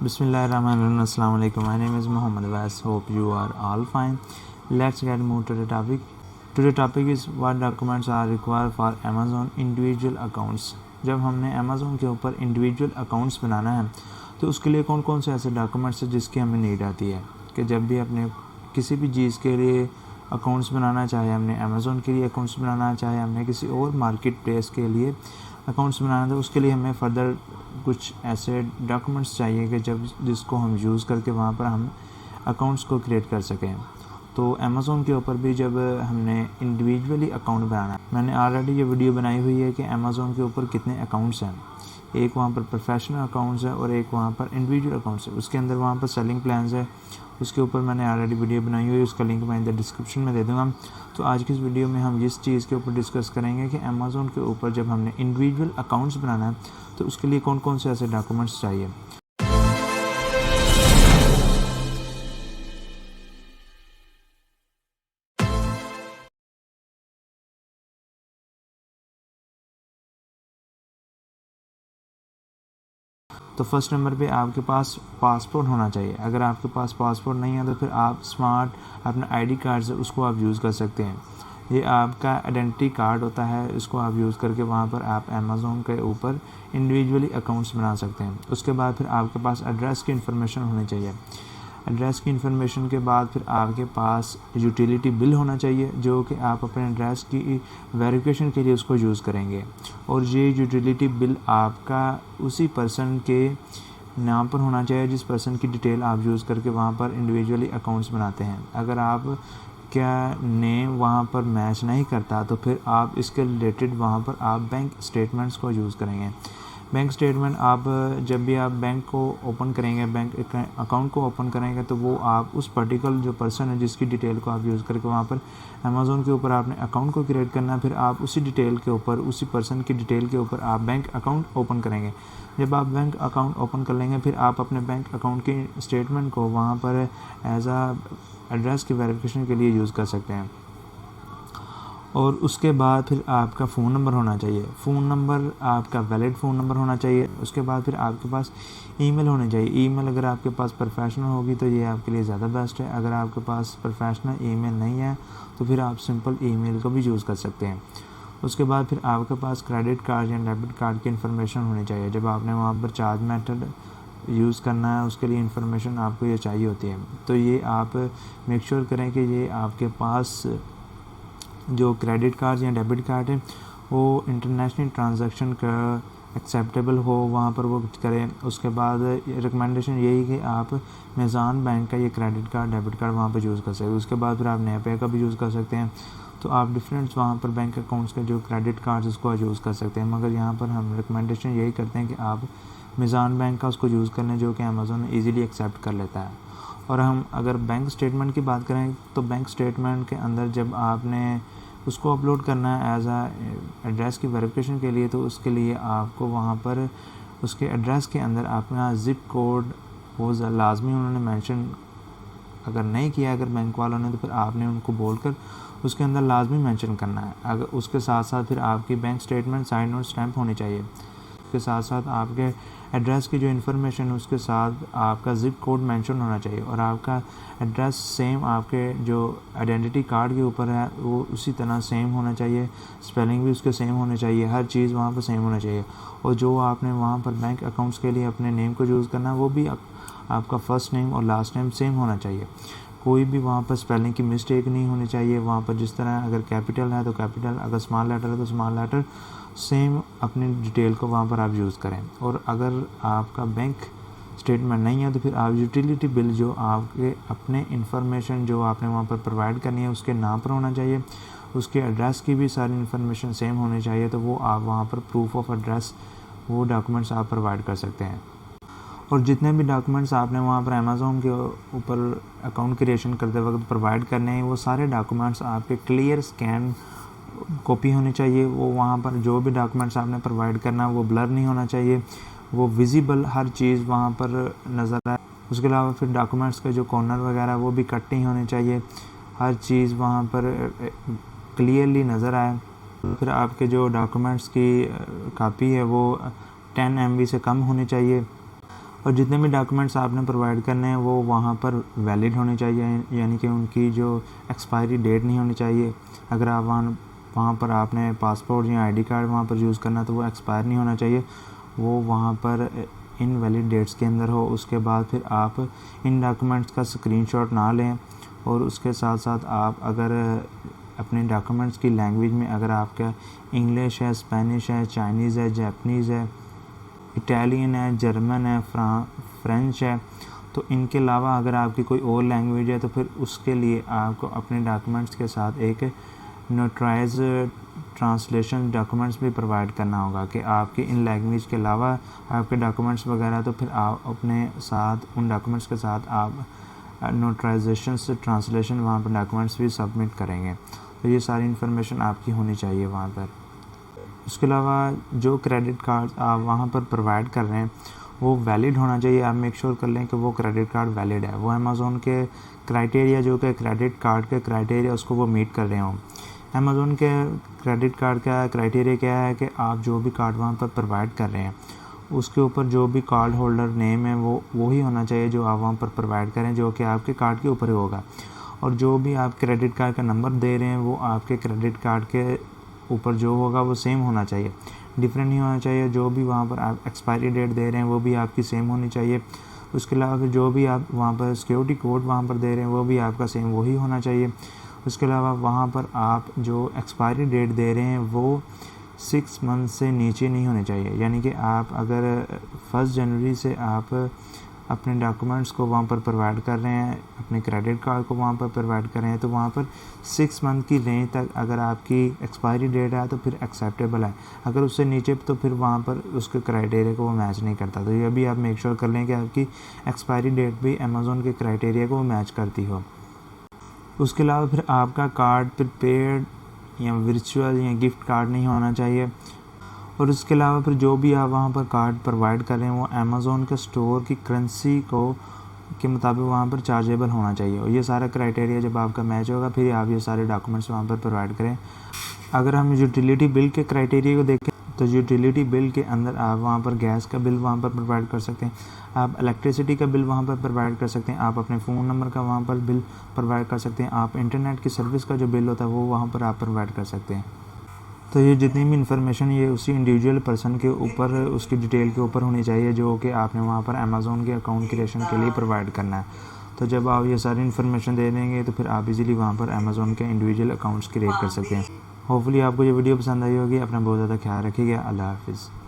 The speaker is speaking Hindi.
Bismillahirrahmanirrahim. Assalamu alaikum. My name is Muhammad Wais. Hope you are all fine. Let's get moved to the topic. Today's topic is what documents are required for Amazon individual accounts. जब हमने Amazon के ऊपर individual accounts बनाना है तो उसके लिए कौन कौन से ऐसे डॉक्यूमेंट्स हैं जिसकी हमें नीड आती है कि जब भी अपने किसी भी चीज़ के लिए अकाउंट्स बनाना चाहे, हमने अमेज़ॉन के लिए अकाउंट्स बनाना चाहे, हमने किसी और मार्केट प्लेस के लिए अकाउंट्स बनाना, तो उसके लिए हमें फर्दर कुछ ऐसे डॉक्यूमेंट्स चाहिए कि जिसको हम यूज़ करके वहाँ पर हम अकाउंट्स को क्रिएट कर सकें। तो अमेज़ॉन के ऊपर भी जब हमने इंडिविजुअली अकाउंट बनाना है, मैंने ऑलरेडी ये वीडियो बनाई हुई है कि अमेज़ॉन के ऊपर कितने अकाउंट्स हैं। एक वहाँ पर प्रोफेशनल अकाउंट्स है और एक वहाँ पर इंडिविजुअल अकाउंट्स है। उसके अंदर वहाँ पर सेलिंग प्लान्स है, उसके ऊपर मैंने ऑलरेडी वीडियो बनाई हुई है, उसका लिंक मैं इधर डिस्क्रिप्शन में दे दूँगा। तो आज की इस वीडियो में हम इस चीज़ के ऊपर डिस्कस करेंगे कि अमेज़ॉन के ऊपर जब हमने इंडिविजुअल अकाउंट्स बनाना है तो उसके लिए कौन कौन से ऐसे डॉक्यूमेंट्स चाहिए। तो फर्स्ट नंबर पे आपके पास पासपोर्ट होना चाहिए। अगर आपके पास पासपोर्ट नहीं है तो फिर आप स्मार्ट अपना आईडी कार्ड से उसको आप यूज़ कर सकते हैं। ये आपका आइडेंटिटी कार्ड होता है, इसको आप यूज़ करके वहाँ पर आप अमेज़ॉन के ऊपर इंडिविजुअली अकाउंट्स बना सकते हैं। उसके बाद फिर आपके पास एड्रेस की इन्फॉर्मेशन होनी चाहिए। एड्रेस की इन्फॉर्मेशन के बाद फिर आपके पास यूटिलिटी बिल होना चाहिए जो कि आप अपने एड्रेस की वेरिफिकेशन के लिए उसको यूज़ करेंगे। और ये यूटिलिटी बिल आपका उसी पर्सन के नाम पर होना चाहिए जिस पर्सन की डिटेल आप यूज़ करके वहाँ पर इंडिविजुअली अकाउंट्स बनाते हैं। अगर आप क्या नेम वहाँ पर मैच नहीं करता तो फिर आप इसके रिलेटेड वहाँ पर आप बैंक स्टेटमेंट्स को यूज़ करेंगे। बैंक स्टेटमेंट आप जब भी आप बैंक को ओपन करेंगे, बैंक अकाउंट को ओपन करेंगे, तो वो आप उस पर्टिकुलर जो पर्सन है जिसकी डिटेल को आप यूज़ करके वहाँ पर अमेज़ॉन के ऊपर आपने अकाउंट को क्रिएट करना है। फिर आप उसी डिटेल के ऊपर, उसी पर्सन की डिटेल के ऊपर आप बैंक अकाउंट ओपन करेंगे। जब आप बैंक अकाउंट ओपन कर लेंगे फिर आप अपने बैंक अकाउंट के स्टेटमेंट को वहाँ पर एज आ एड्रेस की वेरिफिकेशन के लिए यूज़ कर सकते हैं। और उसके बाद फिर आपका फ़ोन नंबर होना चाहिए। फ़ोन नंबर आपका वैलिड फ़ोन नंबर होना चाहिए। उसके बाद फिर आपके पास ईमेल होनी चाहिए। ईमेल अगर आपके पास प्रोफेशनल होगी तो ये आपके लिए ज़्यादा बेस्ट है। अगर आपके पास प्रोफेशनल ईमेल नहीं है तो फिर आप सिंपल ईमेल को भी यूज़ कर सकते हैं। उसके बाद फिर आपके पास क्रेडिट कार्ड या डेबिट कार्ड की इन्फॉर्मेशन होनी चाहिए। जब आपने वहाँ पर चार्ज मेथड यूज़ करना है उसके लिए इन्फॉर्मेशन आपको ये चाहिए होती है। तो ये आप मेक श्योर करें कि ये आपके पास जो क्रेडिट कार्ड या डेबिट कार्ड है वो इंटरनेशनल ट्रांजैक्शन का एक्सेप्टेबल हो, वहाँ पर वो करें। उसके बाद रिकमेंडेशन यही कि आप मीज़ान बैंक का ये क्रेडिट कार्ड डेबिट कार्ड वहाँ पर यूज़ कर सकते हैं। उसके बाद फिर आप नेपे का भी यूज़ कर सकते हैं। तो आप डिफरेंट वहाँ पर बैंक अकाउंट्स के जो क्रेडिट कार्ड उसको यूज़ कर सकते हैं, मगर यहाँ पर हम रिकमेंडेशन यही करते हैं कि आप मीज़ान बैंक का उसको यूज़ कर लें जो कि अमेज़ॉन ईज़िली एक्सेप्ट कर लेता है। और हम अगर बैंक स्टेटमेंट की बात करें तो बैंक स्टेटमेंट के अंदर जब आपने उसको अपलोड करना है एज आ एड्रेस की वेरिफिकेशन के लिए, तो उसके लिए आपको वहाँ पर उसके एड्रेस के अंदर अपना ज़िप कोड वो लाजमी उन्होंने मेंशन अगर नहीं किया अगर बैंक वालों ने, तो फिर आपने उनको बोलकर उसके अंदर लाजमी मेंशन करना है। अगर उसके साथ साथ फिर आपकी बैंक स्टेटमेंट साइन और स्टैम्प होनी चाहिए। उसके साथ साथ आपके एड्रेस की जो इन्फॉर्मेशन है उसके साथ आपका ज़िप कोड मेंशन होना चाहिए और आपका एड्रेस सेम आपके जो आइडेंटिटी कार्ड के ऊपर है वो उसी तरह सेम होना चाहिए। स्पेलिंग भी उसके सेम होने चाहिए, हर चीज़ वहाँ पर सेम होना चाहिए। और जो आपने वहाँ पर बैंक अकाउंट्स के लिए अपने नेम को यूज़ करना है वो भी आपका फ़र्स्ट नेम और लास्ट नेम सेम होना चाहिए। कोई भी वहाँ पर स्पेलिंग की मिस्टेक नहीं होनी चाहिए। वहाँ पर जिस तरह अगर कैपिटल है तो कैपिटल, अगर स्मॉल लेटर है तो स्मॉल लेटर, सेम अपनी डिटेल को वहाँ पर आप यूज़ करें। और अगर आपका बैंक स्टेटमेंट नहीं है तो फिर आप यूटिलिटी बिल जो आपके अपने इन्फॉर्मेशन जो आपने वहाँ पर प्रोवाइड करनी है उसके नाम पर होना चाहिए। उसके एड्रेस की भी सारी इन्फॉर्मेशन सेम होनी चाहिए। तो वो आप वहाँ पर प्रूफ ऑफ एड्रेस वो डॉक्यूमेंट्स आप प्रोवाइड कर सकते हैं। और जितने भी डॉक्यूमेंट्स आपने वहाँ पर अमेज़ॉन के ऊपर अकाउंट क्रिएशन करते वक्त प्रोवाइड करने हैं वो सारे डॉक्यूमेंट्स आपके क्लियर स्कैन कॉपी होनी चाहिए। वो वहाँ पर जो भी डॉक्यूमेंट्स आपने प्रोवाइड करना वो ब्लर नहीं होना चाहिए, वो विजिबल हर चीज़ वहाँ पर नज़र आए। उसके अलावा फिर डॉक्यूमेंट्स के जो कॉर्नर वगैरह वो भी कट नहीं होने चाहिए, हर चीज़ वहाँ पर क्लियरली नज़र आए। फिर आपके जो डॉक्यूमेंट्स की कापी है वो 10 MB से कम होनी चाहिए। और जितने भी डॉक्यूमेंट्स आपने प्रोवाइड करने हैं वो वहाँ पर वैलिड होने चाहिए, यानी कि उनकी जो एक्सपायरी डेट नहीं होनी चाहिए। अगर आप वहाँ पर आपने पासपोर्ट या आईडी कार्ड वहाँ पर यूज़ करना तो वो एक्सपायर नहीं होना चाहिए, वो वहाँ पर इनवैलिड डेट्स के अंदर हो। उसके बाद फिर आप इन डॉक्यूमेंट्स का स्क्रीनशॉट ना लें, और उसके साथ साथ आप अगर अपने डॉक्यूमेंट्स की लैंग्वेज में अगर आपका इंग्लिश है, स्पेनिश है, चाइनीज़ है, जापानीज़ है, इटालियन है, जर्मन है, फ्रेंच है, तो इनके अलावा अगर आपकी कोई और लैंग्वेज है तो फिर उसके लिए आपको अपने डॉक्यूमेंट्स के साथ एक नोटराइज ट्रांसलेशन डॉक्यूमेंट्स भी प्रोवाइड करना होगा कि आपकी इन लैंग्वेज के अलावा आपके डॉक्यूमेंट्स वगैरह, तो फिर आप अपने साथ उन डॉक्यूमेंट्स के साथ आप नोटराइजेशन से ट्रांसलेशन वहाँ पर डॉक्यूमेंट्स भी सबमिट करेंगे। तो ये सारी इन्फॉर्मेशन आपकी होनी चाहिए वहाँ पर। उसके अलावा जो क्रेडिट कार्ड आप वहाँ पर प्रोवाइड कर रहे हैं वो वैलिड होना चाहिए। आप मेक श्योर कर लें कि वो क्रेडिट कार्ड वैलिड है, वो अमेज़ॉन के क्राइटेरिया जो कि क्रेडिट कार्ड के क्राइटेरिया उसको वो मीट कर रहे हों। अमेज़ॉन के क्रेडिट कार्ड का क्राइटेरिया क्या है कि आप जो भी कार्ड वहाँ पर प्रोवाइड कर रहे हैं उसके ऊपर जो भी कार्ड होल्डर नेम है वो ही होना चाहिए जो आप वहाँ पर प्रोवाइड करें, जो कि आपके कार्ड के ऊपर ही होगा। और जो भी आप क्रेडिट कार्ड का नंबर दे रहे हैं वो आपके क्रेडिट कार्ड के ऊपर जो होगा वो सेम होना चाहिए, डिफरेंट नहीं होना चाहिए। जो भी वहाँ पर आप एक्सपायरी डेट दे रहे हैं वो भी आपकी सेम होनी चाहिए। उसके अलावा फिर जो भी आप वहाँ पर सिक्योरिटी कोड वहाँ पर दे रहे हैं वो भी आपका सेम वही होना चाहिए। उसके अलावा वहाँ पर आप जो एक्सपायरी डेट दे रहे हैं वो 6 मंथ से नीचे नहीं होने चाहिए, यानी कि आप अगर 1 जनवरी से आप अपने डॉक्यूमेंट्स को वहाँ पर प्रोवाइड कर रहे हैं, अपने क्रेडिट कार्ड को वहाँ पर प्रोवाइड कर रहे हैं, तो वहाँ पर 6 मंथ की रेंज तक अगर आपकी एक्सपायरी डेट है तो फिर एक्सेप्टेबल है। अगर उससे नीचे तो फिर वहाँ पर उसके क्राइटेरिया को वो मैच नहीं करता। तो ये भी आप मेक श्योर कर लें कि आपकी एक्सपायरी डेट भी अमेज़ॉन के क्राइटेरिया को मैच करती हो। उसके अलावा फिर आपका कार्ड प्रीपेड या वर्चुअल या गिफ्ट कार्ड नहीं होना चाहिए। और उसके अलावा फिर जो भी आप वहाँ पर कार्ड प्रोवाइड कर रहे हैं वो अमेज़ॉन के स्टोर की करेंसी के मुताबिक वहाँ पर चार्जेबल होना चाहिए। और ये सारा क्राइटेरिया जब आपका मैच होगा फिर आप ये सारे डॉक्यूमेंट्स वहाँ पर प्रोवाइड करें। अगर हम यूटिलिटी बिल के क्राइटेरिया को देखें तो यूटिलिटी बिल के अंदर आप वहाँ पर गैस का बिल वहाँ पर प्रोवाइड कर सकते हैं, आप इलेक्ट्रिसिटी का बिल वहाँ पर प्रोवाइड कर सकते हैं, आप अपने फ़ोन नंबर का वहाँ पर बिल प्रोवाइड कर सकते हैं, आप इंटरनेट की सर्विस का जो बिल होता है वो वहाँ पर आप प्रोवाइड कर सकते हैं। तो ये जितनी भी इन्फॉर्मेशन ये उसी इंडिविजुअल पर्सन के ऊपर उसकी डिटेल के ऊपर होनी चाहिए जो कि आपने वहाँ पर अमेज़ॉन के अकाउंट क्रिएशन के लिए प्रोवाइड करना है। तो जब आप ये सारी इन्फॉर्मेशन दे देंगे तो फिर आप इजीली वहाँ पर अमेज़ॉन के इंडिविजुअल अकाउंट्स क्रिएट कर सकते हैं। होपफुली आपको ये वीडियो पसंद आई होगी। अपना बहुत ज़्यादा ख्याल रखिएगा। अल्लाह हाफ़िज़।